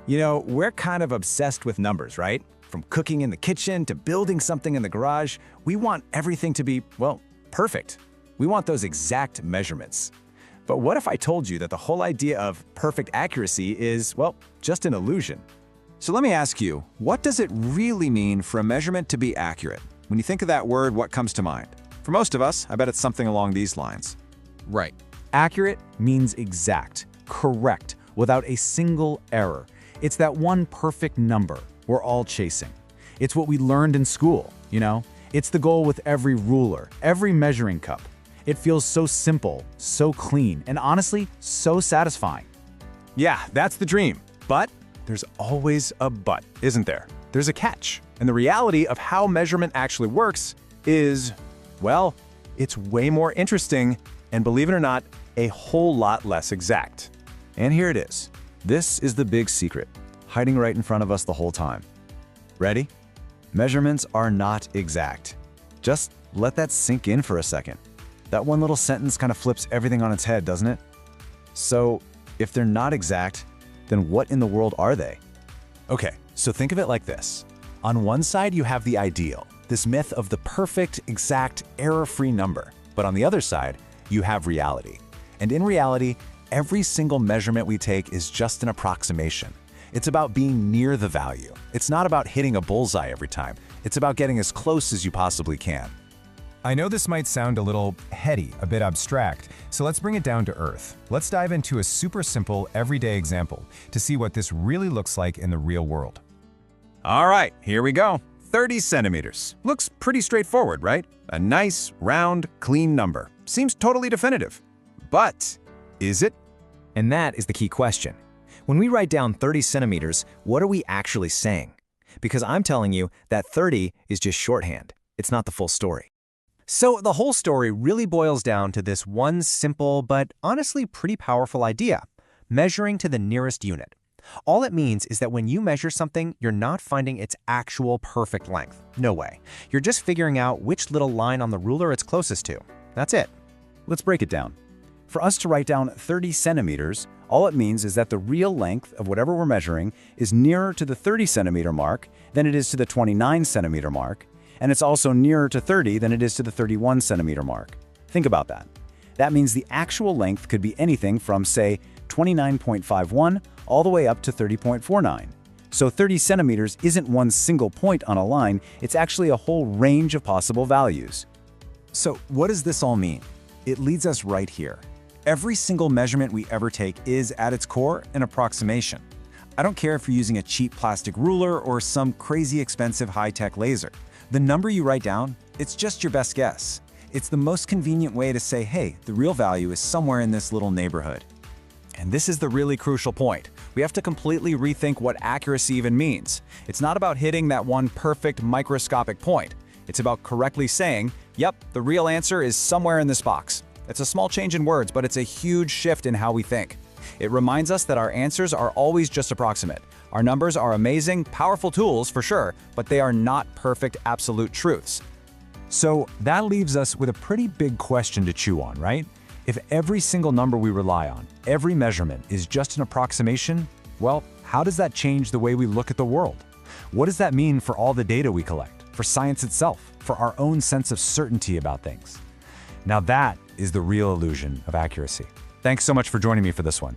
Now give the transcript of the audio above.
You know, we're kind of obsessed with numbers, right? From cooking in the kitchen to building something in the garage, we want everything to be, well, perfect. We want those exact measurements. But what if I told you that the whole idea of perfect accuracy is, well, just an illusion? So let me ask you, what does it really mean for a measurement to be accurate? When you think of that word, what comes to mind? For most of us, I bet it's something along these lines. Right. Accurate means exact, correct, without a single error. It's that one perfect number we're all chasing. It's what we learned in school, you know? It's the goal with every ruler, every measuring cup. It feels so simple, so clean, and honestly, so satisfying. Yeah, that's the dream. But there's always a but, isn't there? There's a catch. And the reality of how measurement actually works is, well, it's way more interesting and, believe it or not, a whole lot less exact. And here it is. This is the big secret, hiding right in front of us the whole time. Ready? Measurements are not exact. Just let that sink in for a second. That one little sentence kind of flips everything on its head, doesn't it? So, if they're not exact, then what in the world are they? Okay, so think of it like this. On one side, you have the ideal, this myth of the perfect, exact, error-free number. But on the other side, you have reality. And in reality, every single measurement we take is just an approximation. It's about being near the value. It's not about hitting a bullseye every time. It's about getting as close as you possibly can. I know this might sound a little heady, a bit abstract, so let's bring it down to earth. Let's dive into a super simple, everyday example to see what this really looks like in the real world. All right, here we go. 30 centimeters. Looks pretty straightforward, right? A nice, round, clean number. Seems totally definitive. But is it? And that is the key question. When we write down 30 centimeters, what are we actually saying? Because I'm telling you that 30 is just shorthand. It's not the full story. So the whole story really boils down to this one simple but honestly pretty powerful idea: measuring to the nearest unit. All it means is that when you measure something, you're not finding its actual perfect length. No way. You're just figuring out which little line on the ruler it's closest to. That's it. Let's break it down. For us to write down 30 centimeters, all it means is that the real length of whatever we're measuring is nearer to the 30 centimeter mark than it is to the 29 centimeter mark, and it's also nearer to 30 than it is to the 31 centimeter mark. Think about that. That means the actual length could be anything from, say, 29.51 all the way up to 30.49. So 30 centimeters isn't one single point on a line, it's actually a whole range of possible values. So what does this all mean? It leads us right here. Every single measurement we ever take is, at its core, an approximation. I don't care if you're using a cheap plastic ruler or some crazy expensive high-tech laser. The number you write down, it's just your best guess. It's the most convenient way to say, hey, the real value is somewhere in this little neighborhood. And this is the really crucial point. We have to completely rethink what accuracy even means. It's not about hitting that one perfect microscopic point. It's about correctly saying, yep, the real answer is somewhere in this box. It's a small change in words, but it's a huge shift in how we think. It reminds us that our answers are always just approximate. Our numbers are amazing, powerful tools for sure, but they are not perfect absolute truths. So that leaves us with a pretty big question to chew on, right? If every single number we rely on, every measurement is just an approximation, well, how does that change the way we look at the world? What does that mean for all the data we collect, for science itself, for our own sense of certainty about things? Now that is the real illusion of accuracy. Thanks so much for joining me for this one.